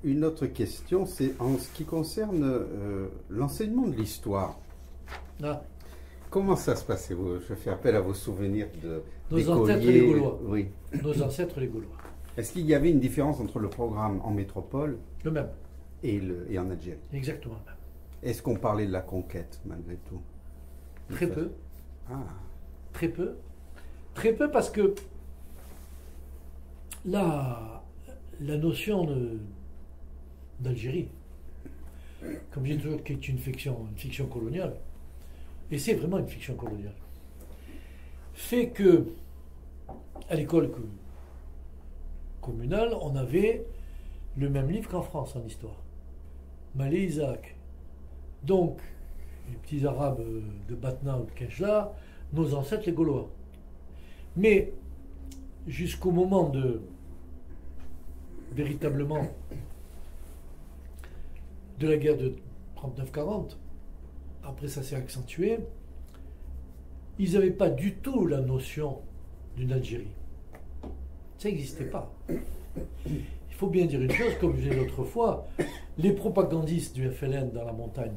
Une autre question, c'est en ce qui concerne l'enseignement de l'histoire. Ah, Comment ça se passait? Je fais appel à vos souvenirs nos ancêtres les d'écoliers. Gaulois. Oui. Nos ancêtres les Gaulois. Est-ce qu'il y avait une différence entre le programme en métropole Le même, et en Algérie? exactement le même. Est-ce qu'on parlait de la conquête malgré tout? Très peu, Ah, très peu. Très peu parce que la notion d'Algérie, comme j'ai toujours, qui est une fiction coloniale, et c'est vraiment une fiction coloniale, fait que à l'école communale, on avait le même livre qu'en France en histoire. Malé Isaac. Donc, les petits Arabes de Batna ou de Kenchla, nos ancêtres les Gaulois. Mais jusqu'au moment véritablement de la guerre de 39-40, après ça s'est accentué, ils n'avaient pas du tout la notion d'une Algérie. Ça n'existait pas. Il faut bien dire une chose, comme je disais l'autre fois, les propagandistes du FLN dans la montagne,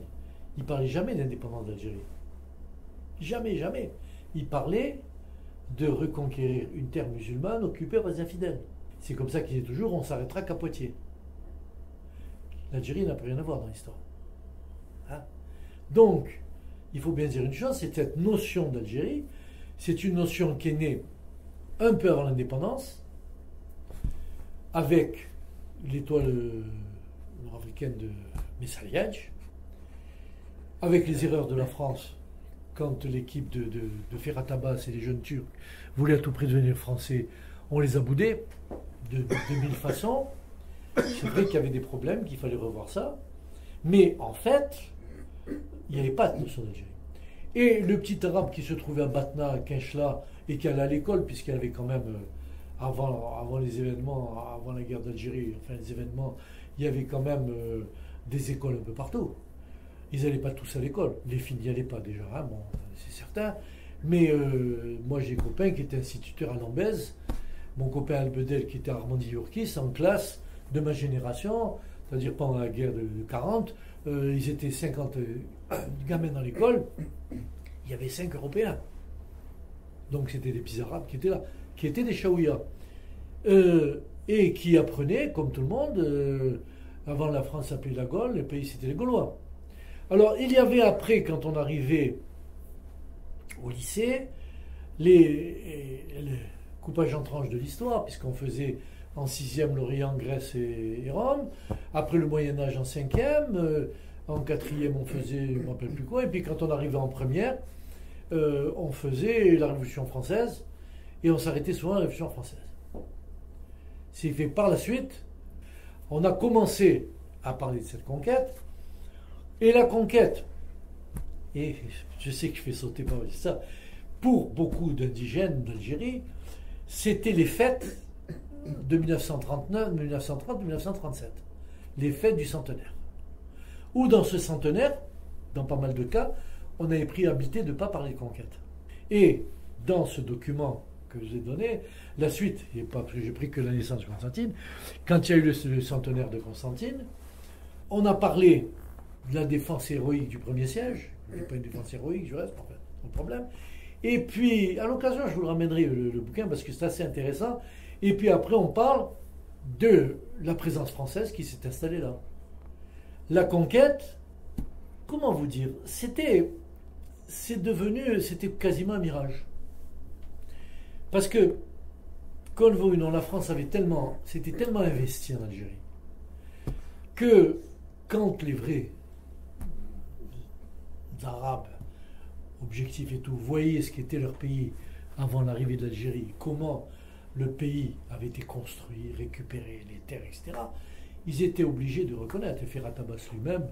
ils ne parlaient jamais d'indépendance d'Algérie. Jamais, jamais. Ils parlaient de reconquérir une terre musulmane occupée par les infidèles. C'est comme ça qu'ils disaient toujours, on s'arrêtera qu'à Poitiers. L'Algérie n'a plus rien à voir dans l'histoire. Hein? Donc, il faut bien dire une chose, c'est cette notion d'Algérie, c'est une notion qui est née un peu avant l'indépendance, avec l'étoile nord-africaine de Messaliadj, avec les erreurs de la France, quand l'équipe de Ferhat Abbas et les jeunes Turcs voulaient à tout prix devenir français, on les a boudés de mille façons. C'est vrai qu'il y avait des problèmes, qu'il fallait revoir ça, mais en fait, il n'y avait pas de notion d'Algérie. Et le petit arabe qui se trouvait à Batna, à Kenchla, et qui allait à l'école, puisqu'il y avait quand même, avant les événements, avant la guerre d'Algérie, enfin les événements, il y avait quand même des écoles un peu partout. Ils n'allaient pas tous à l'école. Les filles n'y allaient pas déjà, hein, bon, c'est certain. Mais moi j'ai des copains qui étaient instituteurs à Lambèze, mon copain Albedel qui était à Armandie-Yourkis, en classe de ma génération, c'est-à-dire pendant la guerre de 40, ils étaient 50 gamins dans l'école, il y avait 5 Européens. Donc c'était des petits Arabes qui étaient là, qui étaient des Chaouïas. Et qui apprenaient, comme tout le monde, avant la France s'appelait la Gaule, le pays c'était les Gaulois. Alors il y avait après, quand on arrivait au lycée, les coupages en tranches de l'histoire, puisqu'on faisait en 6e l'Orient, Grèce et Rome, après le Moyen-Âge en 5e, en 4e on faisait, je ne me rappelle plus quoi, et puis quand on arrivait en première, on faisait la Révolution française, et on s'arrêtait souvent à la Révolution française. C'est fait par la suite, on a commencé à parler de cette conquête, et la conquête, et je sais que je fais sauter pas mal ça, pour beaucoup d'indigènes d'Algérie, c'était les fêtes de 1930-1937, les fêtes du centenaire. Ou dans ce centenaire, dans pas mal de cas, on avait pris l'habitude de ne pas parler de conquête. Et dans ce document que je vous ai donné, la suite, et pas parce que j'ai pris que la naissance de Constantine, quand il y a eu le centenaire de Constantine, on a parlé de la défense héroïque du premier siège. Il n'y a pas une défense héroïque, je reste, enfin, pas de problème. Et puis, à l'occasion, je vous le ramènerai le bouquin parce que c'est assez intéressant. Et puis après, on parle de la présence française qui s'est installée là. La conquête, comment vous dire, c'était quasiment un mirage. Parce que, qu'on le veuille ou non, la France s'était tellement investie en Algérie que quand les vrais Arabes, objectifs et tout, voyaient ce qu'était leur pays avant l'arrivée d'Algérie, comment le pays avait été construit, récupéré, les terres, etc., ils étaient obligés de reconnaître. Et Ferhat Abbas lui-même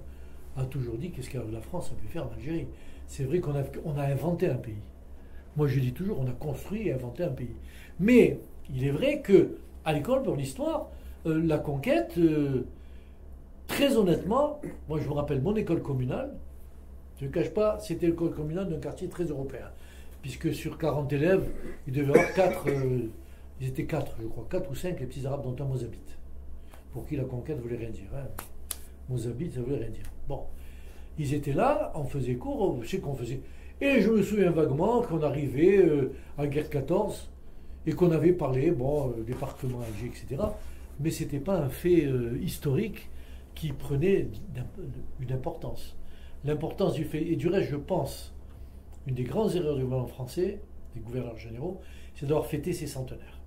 a toujours dit qu'est-ce que la France a pu faire en Algérie. C'est vrai qu'on a inventé un pays. Moi je dis toujours, on a construit et inventé un pays. Mais il est vrai que à l'école, pour l'histoire, la conquête, très honnêtement, moi je me rappelle mon école communale, je ne cache pas, c'était l'école communale d'un quartier très européen. Puisque sur 40 élèves, il devait y avoir 4, ils étaient 4, je crois, 4 ou 5 les petits Arabes dont un mozabite. pour qui la conquête voulait rien dire. Hein. Mozambique, ça voulait rien dire. Bon, ils étaient là, on faisait cours, je sais qu'on faisait. Et je me souviens vaguement qu'on arrivait à la guerre 14 et qu'on avait parlé, bon, département Alger, etc. Mais ce n'était pas un fait historique qui prenait une importance. L'importance du fait, et du reste, je pense, une des grandes erreurs du gouvernement français, des gouverneurs généraux, c'est d'avoir fêté ses centenaires.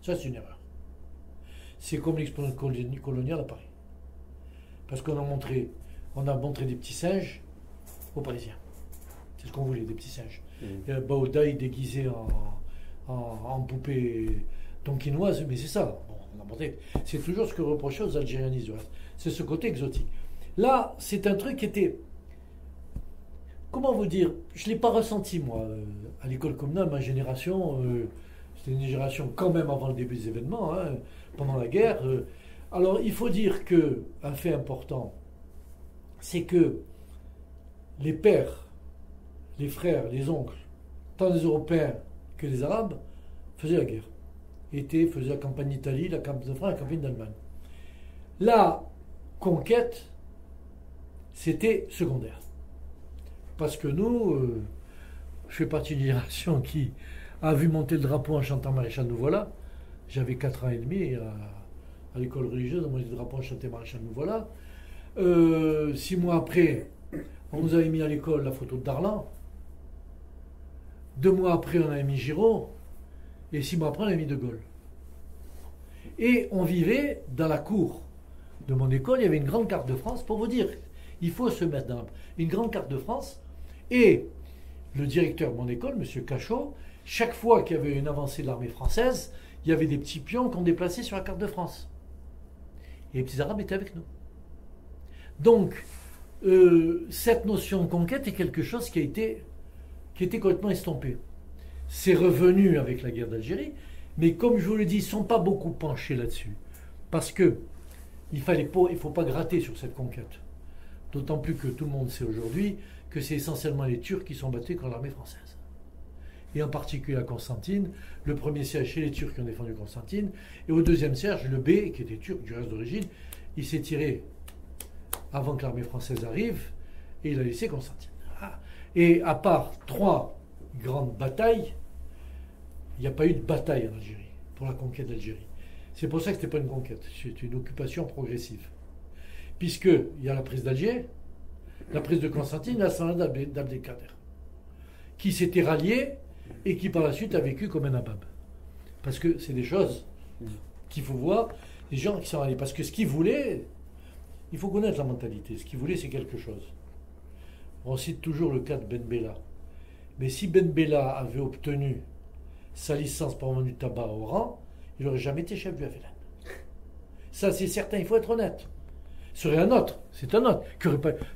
Ça, c'est une erreur. C'est comme l'expérience coloniale à Paris. Parce qu'on a montré des petits singes aux Parisiens. C'est ce qu'on voulait, des petits singes. Mmh. Baodaï déguisé en poupée tonkinoise, mais c'est ça. Bon, on a montré. C'est toujours ce que reprochait aux Algérianistes. C'est ce côté exotique. Là, c'est un truc qui était... Comment vous dire? Je ne l'ai pas ressenti, moi. À l'école communale, ma génération, c'était une génération quand même avant le début des événements, hein, pendant la guerre. Alors, il faut dire qu'un fait important, c'est que les pères, les frères, les oncles, tant les Européens que les Arabes, faisaient la guerre. Faisaient la campagne d'Italie, la campagne de France, la campagne d'Allemagne. La conquête, c'était secondaire. Parce que nous, je fais partie d'une génération qui a vu monter le drapeau en chantant Maréchal Nous Voilà. J'avais 4 ans et demi à l'école religieuse, on montait le drapeau en chantant Maréchal Nous Voilà. 6 mois après, on nous avait mis à l'école la photo de Darlan. 2 mois après, on avait mis Giraud. Et 6 mois après, on avait mis De Gaulle. Et on vivait dans la cour de mon école, il y avait une grande carte de France, pour vous dire, il faut se mettre dans une grande carte de France. Et le directeur de mon école, M. Cachot, chaque fois qu'il y avait une avancée de l'armée française, il y avait des petits pions qu'on déplaçait sur la carte de France. Et les petits Arabes étaient avec nous. Donc, cette notion de conquête est quelque chose qui était complètement estompé. C'est revenu avec la guerre d'Algérie, mais comme je vous le dis, ils ne sont pas beaucoup penchés là-dessus. Parce que il ne faut pas gratter sur cette conquête. D'autant plus que tout le monde sait aujourd'hui que c'est essentiellement les Turcs qui sont battus contre l'armée française. Et en particulier à Constantine, le premier siège chez les Turcs qui ont défendu Constantine, et au deuxième siège, le B, qui était turc du reste d'origine, il s'est tiré avant que l'armée française arrive, et il a laissé Constantine. Et à part 3 grandes batailles, il n'y a pas eu de bataille en Algérie, pour la conquête d'Algérie. C'est pour ça que ce n'était pas une conquête, c'est une occupation progressive. Puisqu'il y a la prise d'Alger, la prise de Constantine, la salade d'Abdelkader, qui s'était rallié et qui par la suite a vécu comme un nabab. Parce que c'est des choses qu'il faut voir, les gens qui sont ralliés. Parce que ce qu'ils voulaient, il faut connaître la mentalité, ce qu'ils voulaient c'est quelque chose. On cite toujours le cas de Ben Bella. Mais si Ben Bella avait obtenu sa licence pour vendre du tabac au Oran, il n'aurait jamais été chef du FLN. Ça c'est certain, il faut être honnête. Ce serait un autre, c'est un autre.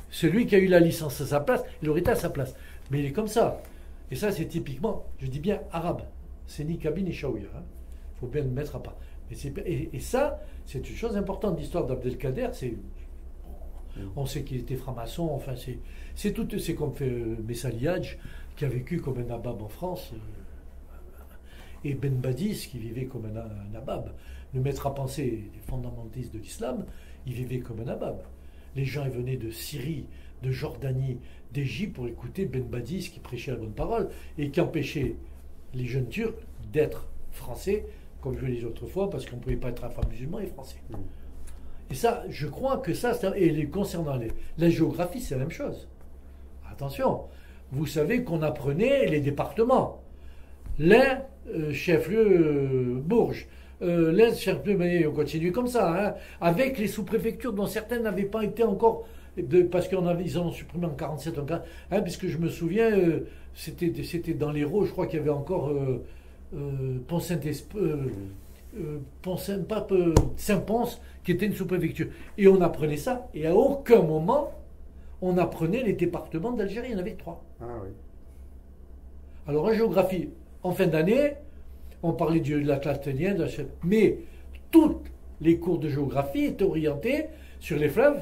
Celui qui a eu la licence à sa place, il aurait été à sa place. Mais il est comme ça. Et ça, c'est typiquement, je dis bien arabe. C'est ni Kaby ni Chaouia. Il faut bien le mettre à part. Et ça, c'est une chose importante. L'histoire d'Abdelkader, on sait qu'il était franc-maçon. Enfin, c'est comme fait Messaliadj, qui a vécu comme un nabab en France. Et Ben Badis, qui vivait comme un nabab. Le maître à penser des fondamentalistes de l'islam, il vivait comme un nabab. Les gens ils venaient de Syrie, de Jordanie, d'Égypte pour écouter Ben Badis qui prêchait la bonne parole et qui empêchait les jeunes Turcs d'être français, comme je le disais autrefois, parce qu'on ne pouvait pas être afro musulman et français. Et ça, je crois que ça, et concernant la géographie, c'est la même chose. Attention, vous savez qu'on apprenait les départements. L'un, chef-lieu Bourges. L'Est, chef-lieu, on continue comme ça, hein, avec les sous-préfectures dont certaines n'avaient pas été encore, parce qu'ils en ont supprimé en 47, puisque je me souviens, c'était dans l'Hérault, je crois qu'il y avait encore Saint-Pons, qui était une sous-préfecture. Et on apprenait ça, et à aucun moment, on apprenait les départements d'Algérie, il y en avait 3. Ah oui. Alors en géographie, en fin d'année, on parlait de la classe athénienne, mais toutes les cours de géographie étaient orientés sur les fleuves,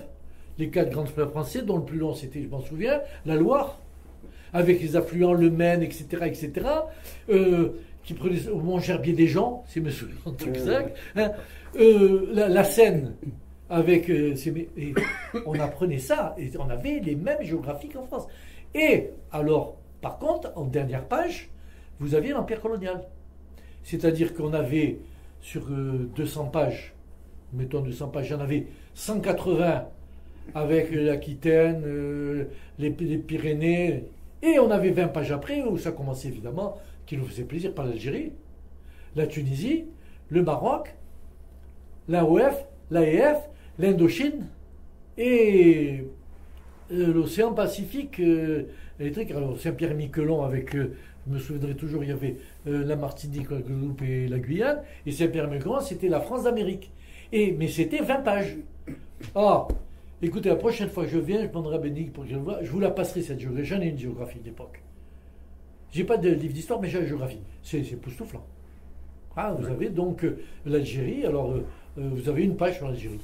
les 4 grands fleuves français, dont le plus long c'était, je m'en souviens, la Loire, avec les affluents, le Maine, etc., qui prenait au Mont-Gerbier des gens, c'est M. Truxac, hein, la Seine, avec et on apprenait ça, et on avait les mêmes géographies qu'en France. Et alors, par contre, en dernière page, vous aviez l'Empire colonial. C'est-à-dire qu'on avait, sur 200 pages, mettons 200 pages, j'en avais 180 avec l'Aquitaine, les Pyrénées, et on avait 20 pages après où ça commençait évidemment, qui nous faisait plaisir, par l'Algérie, la Tunisie, le Maroc, l'AOF, l'AEF, l'Indochine et l'océan Pacifique, les trucs. Alors Saint-Pierre-et-Miquelon avec, je me souviendrai toujours, il y avait la Martinique, la Guadeloupe et la Guyane, et Saint-Pierre-et-Miquelon, c'était la France d'Amérique. Mais c'était 20 pages. Ah, écoutez, la prochaine fois que je viens, je demanderai à Bénigne pour que je le voie, je vous la passerai cette géographie. J'en ai une géographie d'époque. J'ai pas de livre d'histoire, mais j'ai la géographie. C'est époustouflant. Ah, vous avez donc l'Algérie, alors vous avez une page sur l'Algérie.